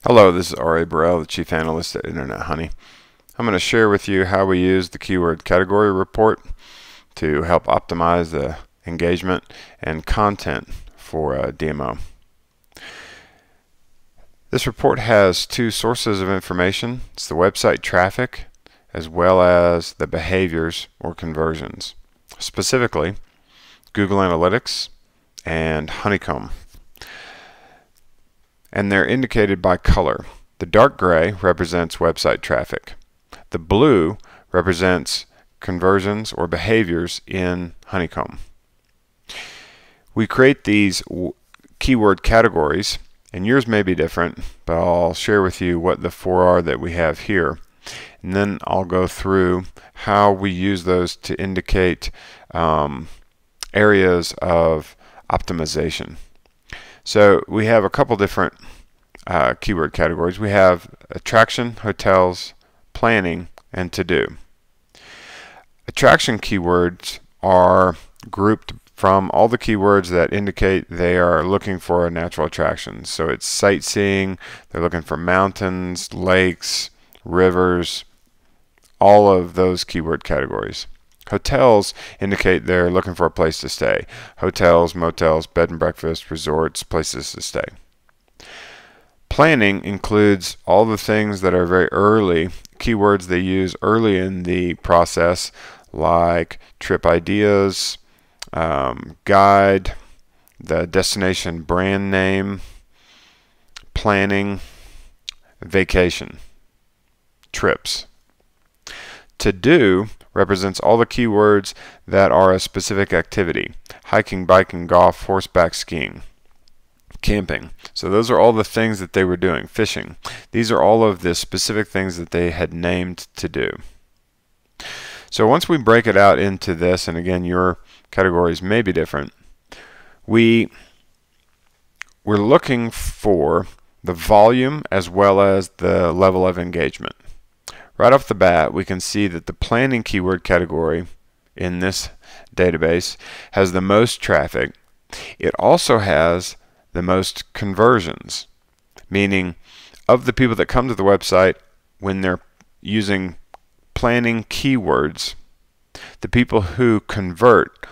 Hello, this is R.A. Burrell, the Chief Analyst at Internet Honey. I'm going to share with you how we use the keyword category report to help optimize the engagement and content for DMO. This report has two sources of information. It's the website traffic as well as the behaviors or conversions. Specifically, Google Analytics and Honeycomb. And they're indicated by color. The dark gray represents website traffic. The blue represents conversions or behaviors in Honeycomb. We create these keyword categories, and yours may be different, but I'll share with you what the four are that we have here. And then I'll go through how we use those to indicate areas of optimization. So we have a couple different keyword categories. We have attraction, hotels, planning, and to-do. Attraction keywords are grouped from all the keywords that indicate they are looking for a natural attraction. So it's sightseeing, they're looking for mountains, lakes, rivers, all of those keyword categories. Hotels indicate they're looking for a place to stay. Hotels, motels, bed and breakfast, resorts, places to stay. Planning includes all the things that are very early, keywords they use early in the process, like trip ideas, guide, the destination brand name, planning, vacation, trips. To do represents all the keywords that are a specific activity: hiking, biking, golf, horseback skiing, camping. So those are all the things that they were doing. Fishing. These are all of the specific things that they had named to do. So once we break it out into this, and again your categories may be different, we're looking for the volume as well as the level of engagement. Right off the bat, we can see that the planning keyword category in this database has the most traffic. It also has the most conversions, meaning of the people that come to the website when they're using planning keywords, the people who convert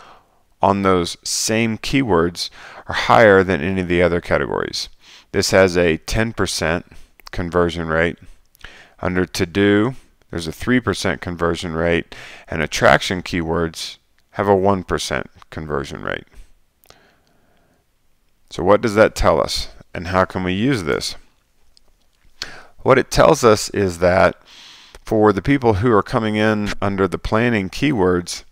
on those same keywords are higher than any of the other categories. This has a 10% conversion rate. Under to-do, there's a 3% conversion rate, and attraction keywords have a 1% conversion rate. So what does that tell us, and how can we use this? What it tells us is that for the people who are coming in under the planning keywords,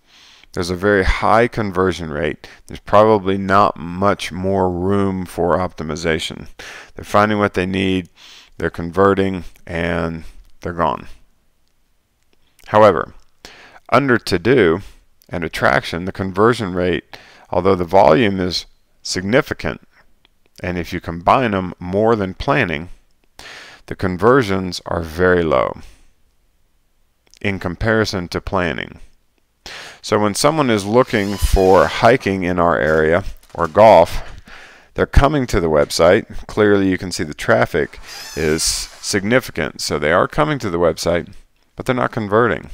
there's a very high conversion rate. There's probably not much more room for optimization. They're finding what they need, they're converting, and they're gone. However, under to-do and attraction, the conversion rate, although the volume is significant, and if you combine them more than planning, the conversions are very low in comparison to planning. So when someone is looking for hiking in our area or golf, they're coming to the website. Clearly you can see the traffic is significant. So they are coming to the website, but they're not converting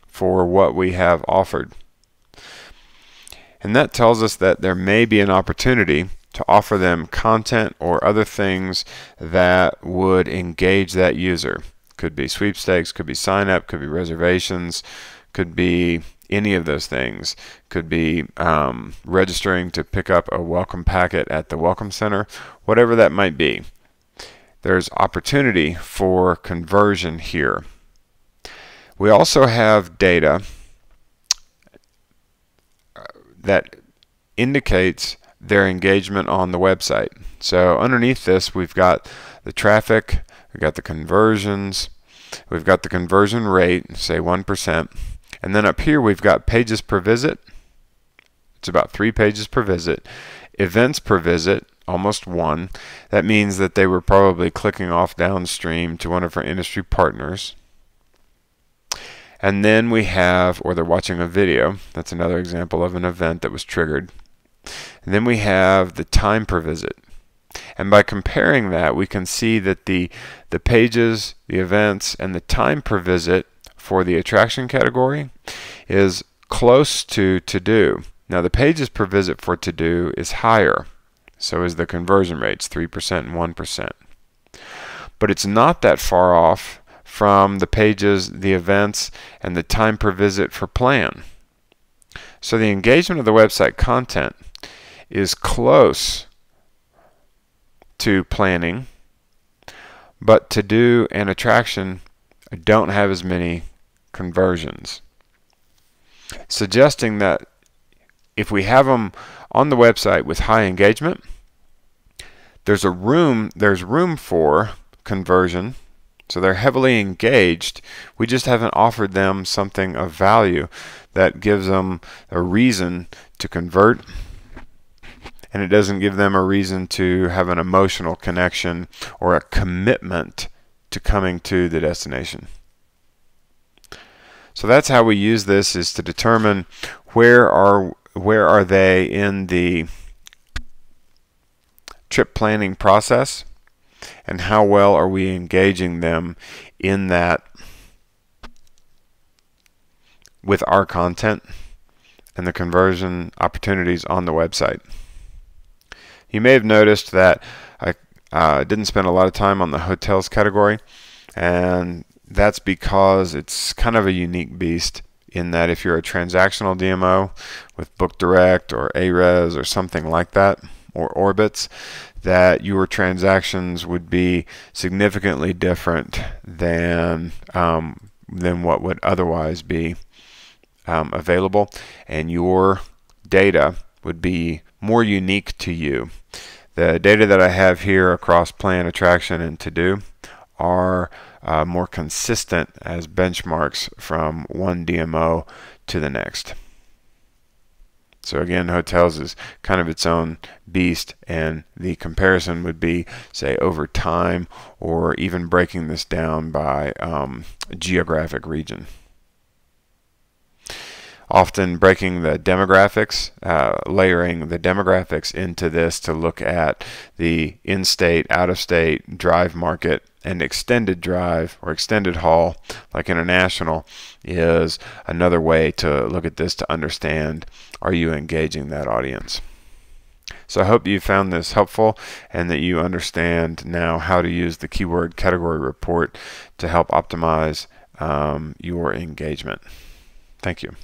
for what we have offered. And that tells us that there may be an opportunity to offer them content or other things that would engage that user. Could be sweepstakes, could be sign up, could be reservations, could be any of those things. Could be registering to pick up a welcome packet at the welcome center, whatever that might be. There's opportunity for conversion here. We also have data that indicates their engagement on the website. So underneath this, we've got the traffic, we've got the conversions, we've got the conversion rate, say 1%, and then up here we've got pages per visit. It's about 3 pages per visit. Events per visit, almost 1. That means that they were probably clicking off downstream to one of our industry partners. And then we have, or they're watching a video. That's another example of an event that was triggered. And then we have the time per visit. And by comparing that, we can see that the pages, the events, and the time per visit for the attraction category is close to to-do. Now the pages per visit for to-do is higher, so is the conversion rates, 3% and 1%. But it's not that far off from the pages, the events, and the time per visit for plan. So the engagement of the website content is close to planning, but to-do and attraction don't have as many conversions, suggesting that if we have them on the website with high engagement, there's room for conversion. So they're heavily engaged. We just haven't offered them something of value that gives them a reason to convert, and it doesn't give them a reason to have an emotional connection or a commitment to coming to the destination. So that's how we use this, is to determine where are they in the trip planning process, and how well are we engaging them in that with our content and the conversion opportunities on the website. You may have noticed that I didn't spend a lot of time on the hotels category, and that's because it's kind of a unique beast, in that if you're a transactional DMO with Book Direct or Ahrefs or something like that, or Orbitz, that your transactions would be significantly different than what would otherwise be available, and your data would be more unique to you. The data that I have here across plan, attraction, and to-do are more consistent as benchmarks from one DMO to the next. So again, hotels is kind of its own beast, and the comparison would be, say, over time, or even breaking this down by geographic region. Often breaking the demographics, layering the demographics into this to look at the in-state, out-of-state drive market, and extended drive or extended haul like international is another way to look at this to understand, are you engaging that audience? So I hope you found this helpful, and that you understand now how to use the keyword category report to help optimize your engagement. Thank you.